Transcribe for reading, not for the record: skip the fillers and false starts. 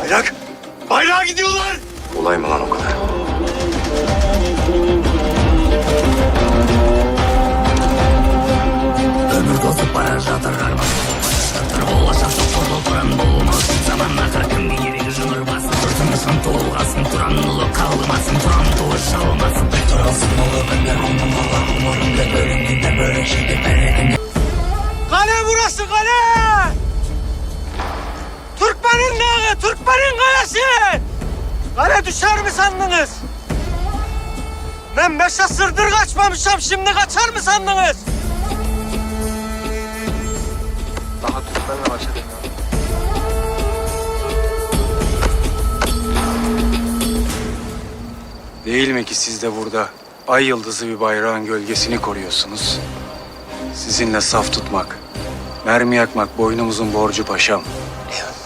Bayrak! Bayrağa gidiyorlar! Olay mı lan o kadar? Ömür bozup barajdadır armasıdır Olasa sokuldu duran bulmaz Zamanla kırkın bir yeri kızılır basın Fırtınısın tuğulgasın Turan ulu kalmasın Turan tuğu şalmasın Petrolsın ulu ben anlamalı Umurumda bölümünde böyle şeydi berekinde Kale burası kale! Türkmen'in dağı, Türkmen'in kalesi! Kale düşer mi sandınız? Ben 5 asırdır kaçmamışım, şimdi kaçar mı sandınız? Daha Türkmenle başladım ya. Değil mi ki siz de burada ay yıldızı bir bayrağın gölgesini koruyorsunuz? Sizinle saf tutmak, mermi yakmak boynumuzun borcu paşam. Eyvallah.